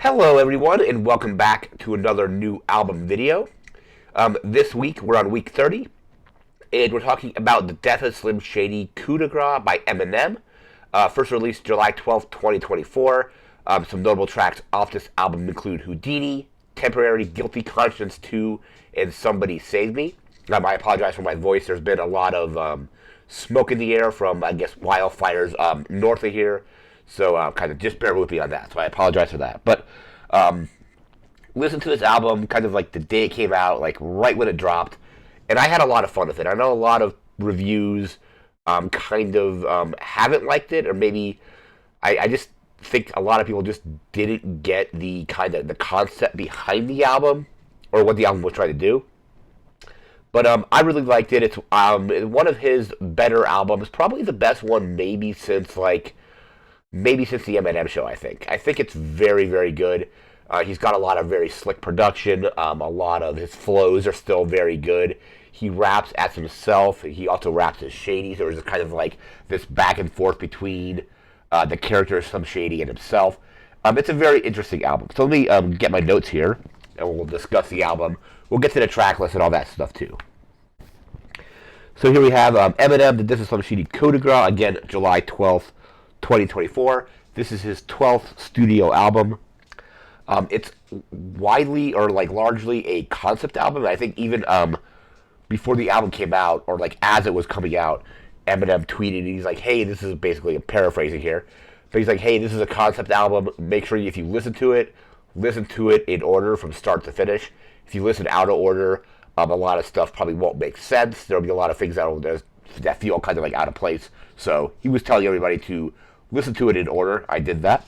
Hello everyone and welcome back to another new album video. This week we're on week 30 and we're talking about the death of Slim Shady Coup de Grâce by Eminem. First released July 12th, 2024. Some notable tracks off this album include Houdini, Temporary, Guilty Conscience 2, and Somebody Save Me. I apologize for my voice. There's been a lot of smoke in the air from, I guess, wildfires north of here. So kind of just bear with me on that. So I apologize for that. But listen to this album kind of like the day it came out, like right when it dropped. And I had a lot of fun with it. I know a lot of reviews haven't liked it, or maybe I just think a lot of people just didn't get the kind of the concept behind the album or what the album was trying to do. But I really liked it. It's one of his better albums, probably the best one maybe since the Eminem show, I think. I think it's very, very good. He's got a lot of very slick production. A lot of his flows are still very good. He raps as himself. He also raps as Shady. So there's kind of like this back and forth between the character of Slim Shady and himself. It's a very interesting album. So let me get my notes here, and we'll discuss the album. We'll get to the track list and all that stuff too. So here we have Eminem, the Death of Slim Shady Coup de Grâce, again, July 12th, 2024. This is his 12th studio album. It's widely or like largely a concept album. I think even before the album came out, or like as it was coming out, Eminem tweeted, he's like, hey, this is basically a paraphrasing here, but he's like, hey, this is a concept album. Make sure if you listen to it in order from start to finish. If you listen out of order, a lot of stuff probably won't make sense. There'll be a lot of things that feel kind of like out of place. So he was telling everybody to listen to it in order. I did that.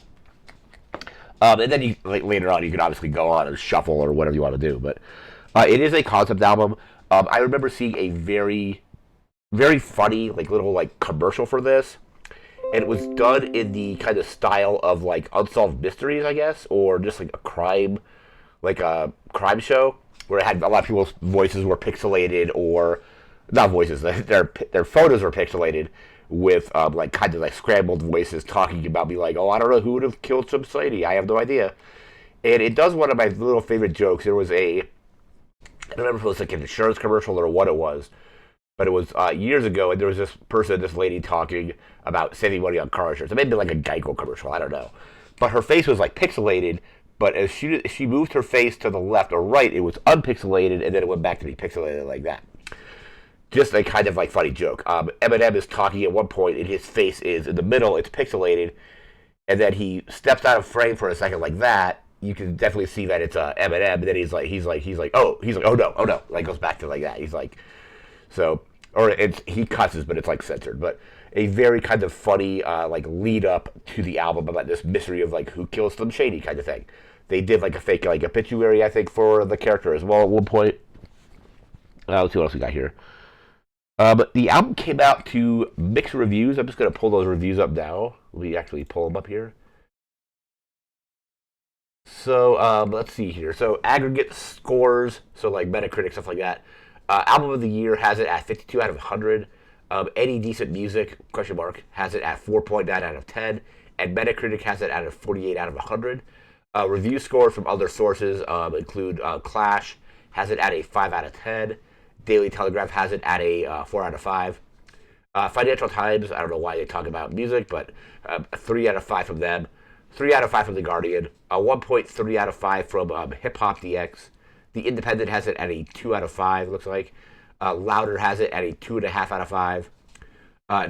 And then later on, you can obviously go on and shuffle or whatever you want to do. But it is a concept album. I remember seeing a very, very funny little commercial for this. And it was done in the kind of style of like Unsolved Mysteries, I guess, or just like a crime show where it had a lot of people's voices were pixelated, or not voices, their photos were pixelated with kind of like scrambled voices talking about me like, oh, I don't know who would have killed Slim Shady. I have no idea. And it does one of my little favorite jokes. There was I don't remember if it was like an insurance commercial or what it was, but it was years ago, and there was this lady talking about saving money on car insurance. It may have been like a Geico commercial, I don't know. But her face was like pixelated, but as she moved her face to the left or right, it was unpixelated, and then it went back to be pixelated like that. Just a kind of like funny joke. Eminem is talking at one point, and his face is in the middle. It's pixelated, and then he steps out of frame for a second like that. You can definitely see that it's Eminem. And then he's like, oh no, like goes back to like that. He's like, so, or he cusses, but it's like censored. But a very kind of funny like lead up to the album about this mystery of like who kills Slim Shady kind of thing. They did like a fake like obituary, I think, for the character as well at one point. Let's see what else we got here. But the album came out to mixed reviews. I'm just going to pull those reviews up now. Let me actually pull them up here. So let's see here. So aggregate scores, so like Metacritic, stuff like that. Album of the Year has it at 52 out of 100. Any Decent Music, has it at 4.9 out of 10. And Metacritic has it at a 48 out of 100. Review scores from other sources include Clash has it at a 5 out of 10. Daily Telegraph has it at a 4 out of 5. Financial Times, I don't know why they talk about music, but 3 out of 5 from them. 3 out of 5 from The Guardian. 1.3 out of 5 from Hip Hop DX. The Independent has it at a 2 out of 5, looks like. Louder has it at a 2.5 out of 5.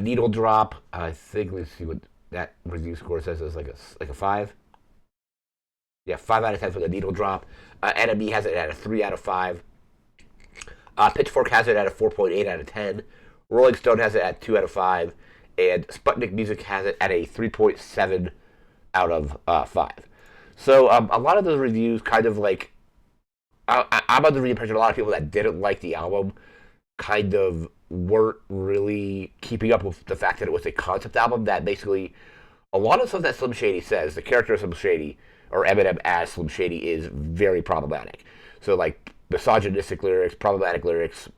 Needle Drop, I think, let's see what that review score says, is like a 5. Yeah, 5 out of 10 for the Needle Drop. NME has it at a 3 out of 5. Pitchfork has it at a 4.8 out of 10. Rolling Stone has it at 2 out of 5. And Sputnik Music has it at a 3.7 out of 5. So a lot of those reviews kind of like, I'm under the impression a lot of people that didn't like the album kind of weren't really keeping up with the fact that it was a concept album, that basically a lot of stuff that Slim Shady says, the character of Slim Shady, or Eminem as Slim Shady, is very problematic. So like misogynistic lyrics, problematic lyrics,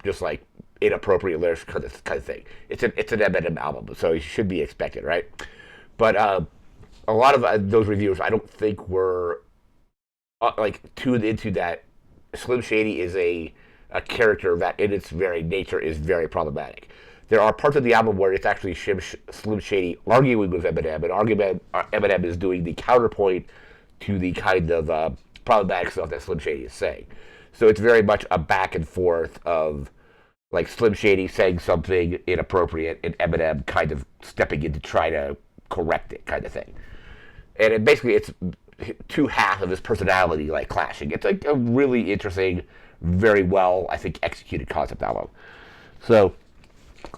just like inappropriate lyrics, kind of thing. It's an Eminem album, so it should be expected, right? But a lot of those reviewers I don't think were like tuned into that. Slim Shady is a character that, in its very nature, is very problematic. There are parts of the album where it's actually Slim Shady arguing with Eminem, and Eminem is doing the counterpoint to the kind of problematic stuff that Slim Shady is saying. So it's very much a back and forth of like Slim Shady saying something inappropriate and Eminem kind of stepping in to try to correct it, kind of thing. And basically, it's two halves of his personality like clashing. It's like a really interesting, very well, I think, executed concept album. So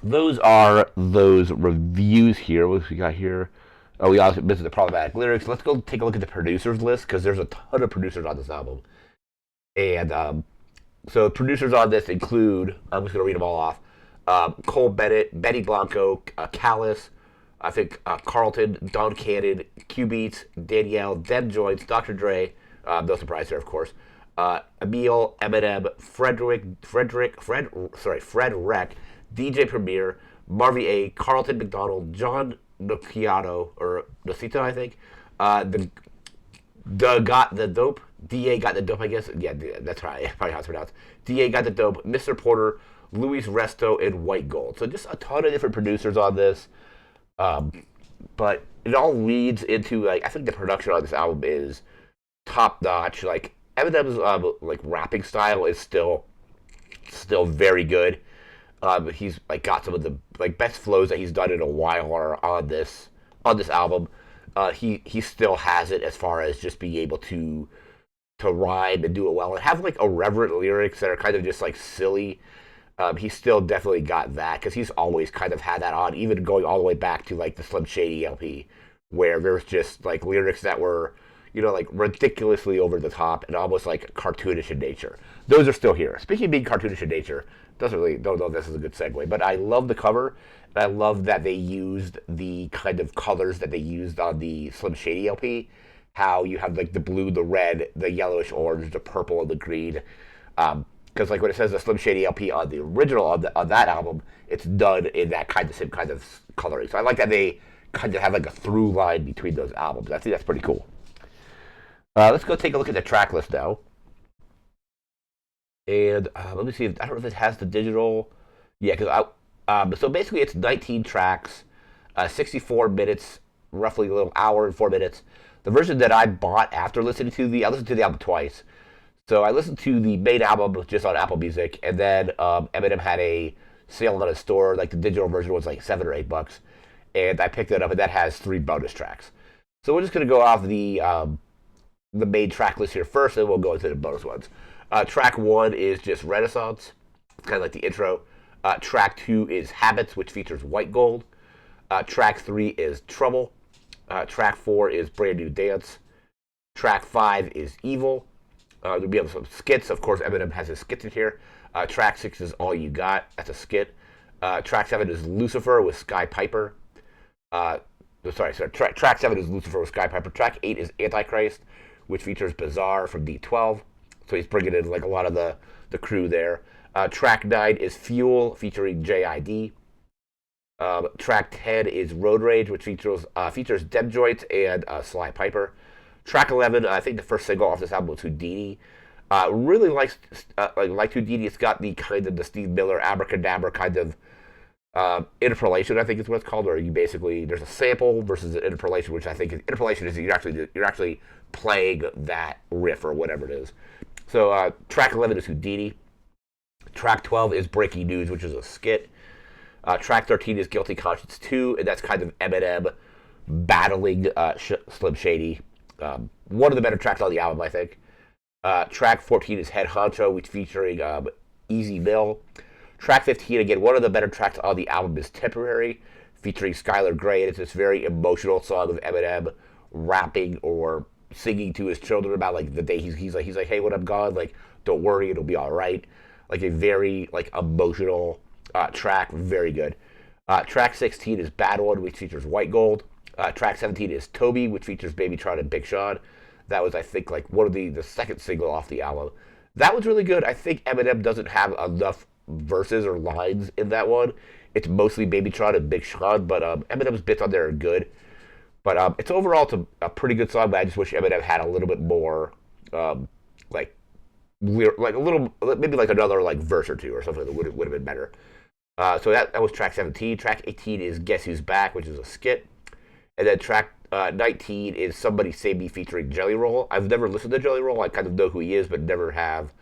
those are those reviews here. What we got here? Oh, we also missed the problematic lyrics. Let's go take a look at the producers list because there's a ton of producers on this album. And so producers on this include, I'm just going to read them all off. Cole Bennett, Benny Blanco, Callis, I think Carlton, Don Cannon, Q Beats, Danielle, Dem Joints, Dr. Dre, no surprise there, of course. Emil, Eminem, Fred Wreck, DJ Premier, Marvy A, Carlton McDonald, John Nociano, or Nocito, I think. The Got the Dope, DA Got the Dope, I guess. Yeah, that's right. Probably how it's pronounced. DA Got the Dope, Mr. Porter, Luis Resto, and White Gold. So just a ton of different producers on this. But it all leads into, like, I think the production on this album is top notch. Like, Eminem's like rapping style is still very good. He's like got some of the like best flows that he's done in a while are on this album. He still has it as far as just being able to rhyme and do it well and have like irreverent lyrics that are kind of just like silly. He's still definitely got that because he's always kind of had that on, even going all the way back to like the Slim Shady LP, where there's just like lyrics that were, you know, like ridiculously over the top and almost like cartoonish in nature. Those are still here. Speaking of being cartoonish in nature, don't know if this is a good segue, but I love the cover and I love that they used the kind of colors that they used on the Slim Shady LP. How you have like the blue, the red, the yellowish orange, the purple, and the green. Because like when it says the Slim Shady LP on the original on that album, it's done in that kind of same kind of coloring. So I like that they kind of have like a through line between those albums. I think that's pretty cool. Let's go take a look at the track list now. And let me see. I don't know if it has the digital. Yeah, because so basically it's 19 tracks, 64 minutes, roughly a little hour and 4 minutes. The version that I bought after listening to I listened to the album twice. So I listened to the main album just on Apple Music, and then Eminem had a sale on his store. Like the digital version was like $7 or $8, and I picked it up, and that has 3 bonus tracks. So we're just gonna go off the main track list here first, and we'll go into the bonus ones. Track 1 is just Renaissance. It's kind of like the intro. Track 2 is Habits, which features White Gold. Track 3 is Trouble. Track 4 is Brand New Dance. Track 5 is Evil. There'll be some skits. Of course, Eminem has his skits in here. Track 6 is All You Got. That's a skit. Track 7 is Lucifer with Sky Piper. Track 7 is Lucifer with Sky Piper. Track 8 is Antichrist, which features Bizarre from D12. So he's bringing in like a lot of the crew there. Track 9 is Fuel featuring JID. Track 10 is Road Rage, which features Dem Joints and Sly Piper. Track 11, I think the first single off this album was Houdini. Really likes like Houdini. It's got the kind of the Steve Miller abracadabra kind of interpolation, I think is what it's called, where you basically there's a sample versus an interpolation, which I think interpolation is you're actually playing that riff or whatever it is. So track 11 is Houdini. Track 12 is Breaking News, which is a skit. Track 13 is Guilty Conscience 2, and that's kind of Eminem battling Slim Shady. One of the better tracks on the album, I think. Track 14 is Head Honcho, which featuring Easy Mill. Track 15, again, one of the better tracks on the album is Temporary, featuring Skylar Grey, and it's this very emotional song of Eminem rapping or singing to his children about like the day he's like, hey, when I'm gone, like don't worry, it'll be all right. Like a very like emotional track, very good. Track 16 is Bad One, which features White Gold. Track 17 is Toby, which features Baby Tron and Big Sean. That was, I think, like one of the second single off the album. That was really good. I think Eminem doesn't have enough verses or lines in that one. It's mostly Baby Tron and Big Sean, but Eminem's bits on there are good. But it's overall it's a pretty good song. But I just wish Eminem had a little bit more, um, like like a little maybe like another like verse or two or something that would have been better. So that was track 17. Track 18 is Guess Who's Back, which is a skit. And then track 19 is Somebody Save Me featuring Jelly Roll. I've never listened to Jelly Roll. I kind of know who he is, but never have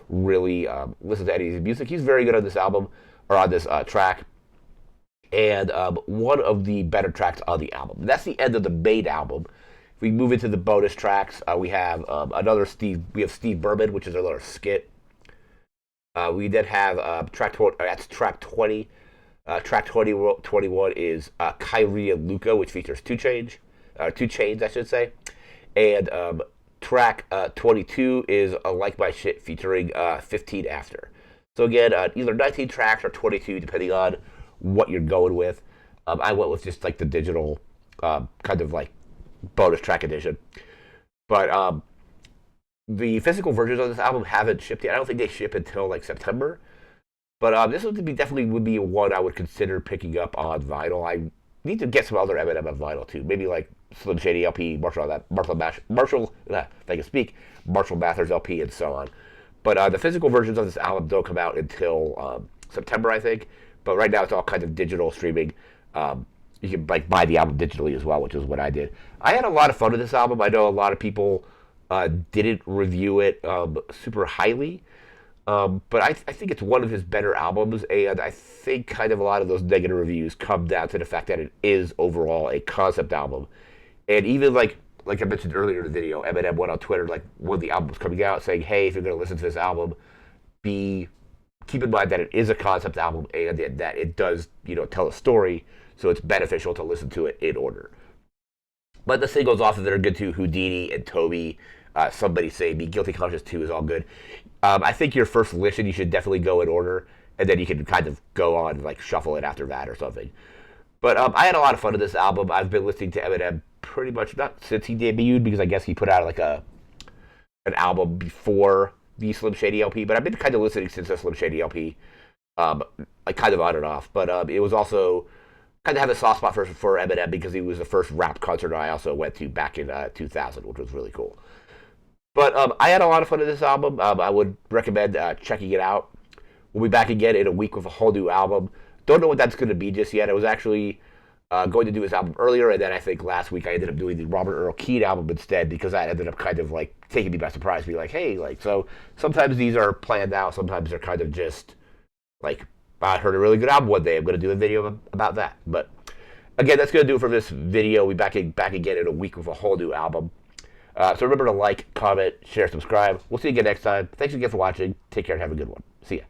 really listened to any of his music. He's very good on this album, or on this track. And one of the better tracks on the album. That's the end of the main album. If we move into the bonus tracks, we have another Steve. We have Steve Berman, which is another skit. We then have that's track 20. Track 21 is Kyrie and Luca, which features 2 Chains, I should say. And track 22 is Like My Shit featuring 15 After. So again, either 19 tracks or 22, depending on what you're going with. I went with just like the digital kind of like bonus track edition. But the physical versions of this album haven't shipped yet. I don't think they ship until like September. But this would be definitely would be one I would consider picking up on vinyl. I need to get some other Eminem on vinyl too. Maybe like Slim Shady LP, Marshall, if I can speak, Marshall Mathers LP, and so on. But the physical versions of this album don't come out until September, I think. But right now it's all kind of digital streaming. You can like buy the album digitally as well, which is what I did. I had a lot of fun with this album. I know a lot of people didn't review it super highly. But I think it's one of his better albums, and I think kind of a lot of those negative reviews come down to the fact that it is overall a concept album. And even like I mentioned earlier in the video, Eminem went on Twitter like when the album was coming out, saying, "Hey, if you're going to listen to this album, keep in mind that it is a concept album and that it does tell a story, so it's beneficial to listen to it in order." But the singles off of it are good too. Houdini and Toby, Somebody Save Me, Guilty Conscience 2 is all good. I think your first listen, you should definitely go in order, and then you can kind of go on like shuffle it after that or something. But I had a lot of fun with this album. I've been listening to Eminem pretty much not since he debuted, because I guess he put out like an album before the Slim Shady LP. But I've been kind of listening since the Slim Shady LP, like kind of on and off. But it was also kind of have a soft spot for Eminem because he was the first rap concert I also went to back in 2000, which was really cool. But I had a lot of fun with this album. I would recommend checking it out. We'll be back again in a week with a whole new album. Don't know what that's going to be just yet. I was actually going to do this album earlier, and then I think last week I ended up doing the Robert Earl Keen album instead, because that ended up kind of like taking me by surprise. Be like, hey, like, so sometimes these are planned out. Sometimes they're kind of just like, I heard a really good album one day. I'm going to do a video about that. But again, that's going to do it for this video. We'll be back again in a week with a whole new album. So remember to like, comment, share, subscribe. We'll see you again next time. Thanks again for watching. Take care and have a good one. See ya.